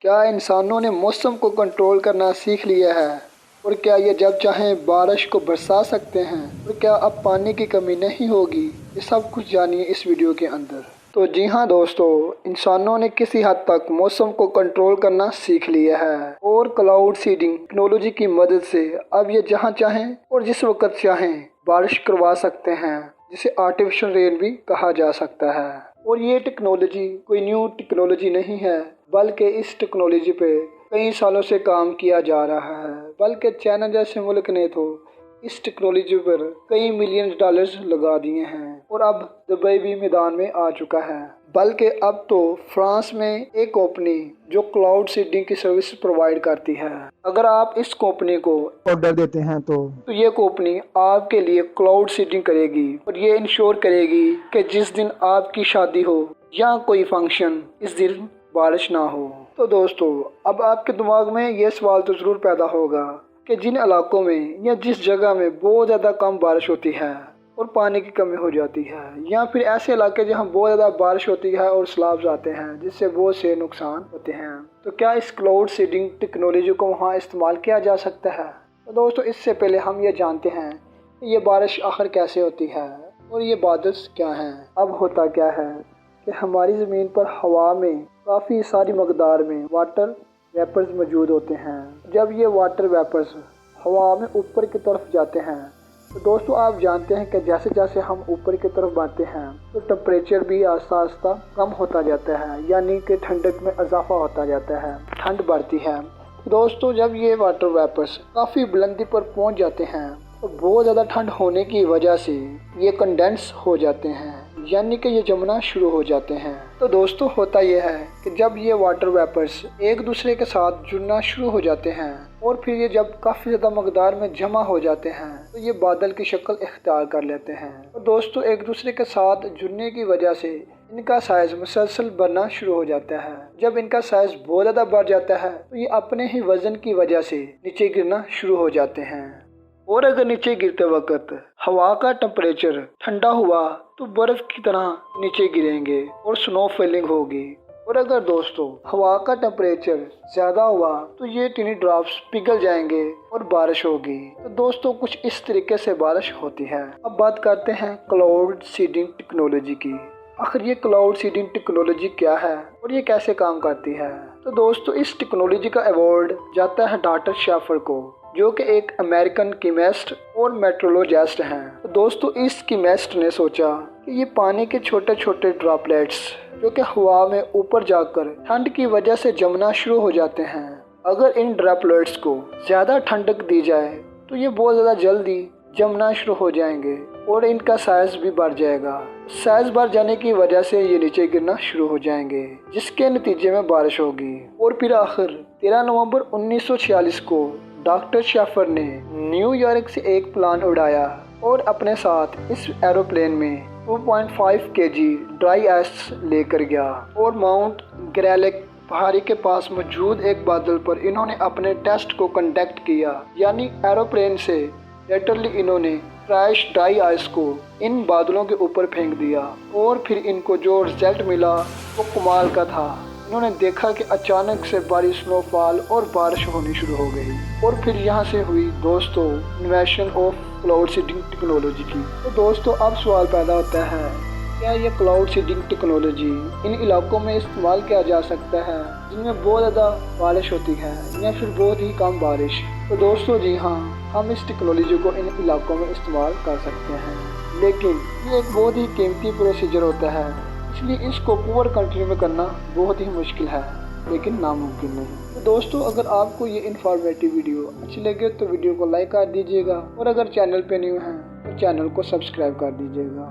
क्या इंसानों ने मौसम को कंट्रोल करना सीख लिया है? और क्या ये जब चाहें बारिश को बरसा सकते हैं? और क्या अब पानी की कमी नहीं होगी? ये सब कुछ जानिए इस वीडियो के अंदर। तो जी हाँ दोस्तों, इंसानों ने किसी हद तक मौसम को कंट्रोल करना सीख लिया है और क्लाउड सीडिंग टेक्नोलॉजी की मदद से अब ये जहाँ चाहें और जिस वक्त चाहें बारिश करवा सकते हैं, जिसे आर्टिफिशियल रेन भी कहा जा सकता है। और ये टेक्नोलॉजी कोई न्यू टेक्नोलॉजी नहीं है, बल्कि इस टेक्नोलॉजी पे कई सालों से काम किया जा रहा है। बल्कि चाइना जैसे मुल्क ने तो इस टेक्नोलॉजी पर कई मिलियन डॉलर्स लगा दिए हैं और अब दुबई भी मैदान में आ चुका है। बल्कि अब तो फ्रांस में एक कंपनी जो क्लाउड सीडिंग की सर्विस प्रोवाइड करती है, अगर आप इस कंपनी को ऑर्डर देते हैं तो ये कंपनी आपके लिए क्लाउड सीडिंग करेगी और ये इंश्योर करेगी कि जिस दिन आपकी शादी हो या कोई फंक्शन, इस दिन बारिश ना हो। तो दोस्तों, अब आपके दिमाग में ये सवाल तो ज़रूर पैदा होगा कि जिन इलाकों में या जिस जगह में बहुत ज़्यादा कम बारिश होती है और पानी की कमी हो जाती है, या फिर ऐसे इलाके जहां बहुत ज़्यादा बारिश होती है और सैलाब आते हैं जिससे बहुत से नुकसान होते हैं, तो क्या इस क्लाउड सीडिंग टेक्नोलॉजी को वहां इस्तेमाल किया जा सकता है? तो दोस्तों, इससे पहले हम ये जानते हैं कि ये बारिश आखिर कैसे होती है और ये बादल क्या हैं। अब होता क्या है कि हमारी ज़मीन पर हवा में काफ़ी सारी मकदार में वाटर वेपर्स मौजूद होते हैं। जब ये वाटर वेपर्स हवा में ऊपर की तरफ जाते हैं तो दोस्तों, आप जानते हैं कि जैसे जैसे हम ऊपर की तरफ बढ़ते हैं तो टेम्परेचर भी आहिस्ता आहिस्ता कम होता जाता है, यानी कि ठंडक में इजाफा होता जाता है, ठंड बढ़ती है। दोस्तों, जब ये वाटर वेपर्स काफ़ी बुलंदी पर पहुंच जाते हैं तो बहुत ज़्यादा ठंड होने की वजह से ये कंडेंस हो जाते हैं, यानी कि ये जमना शुरू हो जाते हैं। तो दोस्तों, होता यह है कि जब ये वाटर वेपर्स एक दूसरे के साथ जुड़ना शुरू हो जाते हैं और फिर ये जब काफ़ी ज़्यादा मकदार में जमा हो जाते हैं तो ये बादल की शक्ल इख्तियार कर लेते हैं। तो दोस्तों, एक दूसरे के साथ जुड़ने की वजह से इनका साइज़ मुसलसल बढ़ना शुरू हो जाता है। जब इनका साइज़ बहुत ज़्यादा बढ़ जाता है तो ये अपने ही वज़न की वजह से नीचे गिरना शुरू हो जाते हैं। और अगर नीचे गिरते वक्त हवा का टेम्परेचर ठंडा हुआ तो बर्फ की तरह नीचे गिरेंगे और स्नो फॉलिंग होगी। और अगर दोस्तों हवा का टेम्परेचर ज़्यादा हुआ तो ये टिनी ड्रॉप्स पिघल जाएंगे और बारिश होगी। तो दोस्तों, कुछ इस तरीके से बारिश होती है। अब बात करते हैं क्लाउड सीडिंग टेक्नोलॉजी की। आखिर ये क्लाउड सीडिंग टेक्नोलॉजी क्या है और ये कैसे काम करती है? तो दोस्तों, इस टेक्नोलॉजी का अवार्ड जाता है डॉक्टर शेफर को, जो कि एक अमेरिकन केमिस्ट और मेट्रोलॉजिस्ट हैं। तो दोस्तों, इस केमिस्ट ने सोचा कि ये पानी के छोटे छोटे ड्रॉपलेट्स जो कि हवा में ऊपर जाकर ठंड की वजह से जमना शुरू हो जाते हैं, अगर इन ड्रॉपलेट्स को ज़्यादा ठंडक दी जाए तो ये बहुत ज़्यादा जल्दी जमना शुरू हो जाएंगे और इनका साइज भी बढ़ जाएगा। साइज बढ़ जाने की वजह से ये नीचे गिरना शुरू हो जाएंगे, जिसके नतीजे में बारिश होगी। और फिर आखिर 13 नवंबर 1946 को डॉक्टर शेफर ने न्यूयॉर्क से एक प्लेन उड़ाया और अपने साथ इस एरोप्लेन में 2.5 केजी ड्राई आइस लेकर गया और माउंट ग्रेलिक पहाड़ी के पास मौजूद एक बादल पर इन्होंने अपने टेस्ट को कंडक्ट किया, यानी एरोप्लेन से लेटरली इन्होंने फ्रेश ड्राई आइस को इन बादलों के ऊपर फेंक दिया और फिर इनको जो रिजल्ट मिला वो कमाल का था। इन्होंने देखा कि अचानक से बारिश, स्नोफॉल और बारिश होनी शुरू हो गई और फिर यहाँ से हुई दोस्तों invention of cloud seeding technology की। तो दोस्तों, अब सवाल पैदा होता है, क्या ये क्लाउड सीडिंग टेक्नोलॉजी इन इलाकों में इस्तेमाल किया जा सकता है जिनमें बहुत ज़्यादा बारिश होती है या फिर बहुत ही कम बारिश? तो दोस्तों, जी हाँ, हम इस टेक्नोलॉजी को इन इलाकों में इस्तेमाल कर सकते हैं, लेकिन ये एक बहुत ही कीमती प्रोसीजर होता है, इसलिए इसको पुअर कंट्री में करना बहुत ही मुश्किल है, लेकिन नामुमकिन नहीं। तो दोस्तों, अगर आपको ये इन्फॉर्मेटिव वीडियो अच्छी लगे तो वीडियो को लाइक कर दीजिएगा और अगर चैनल पे न्यू हैं तो चैनल को सब्सक्राइब कर दीजिएगा।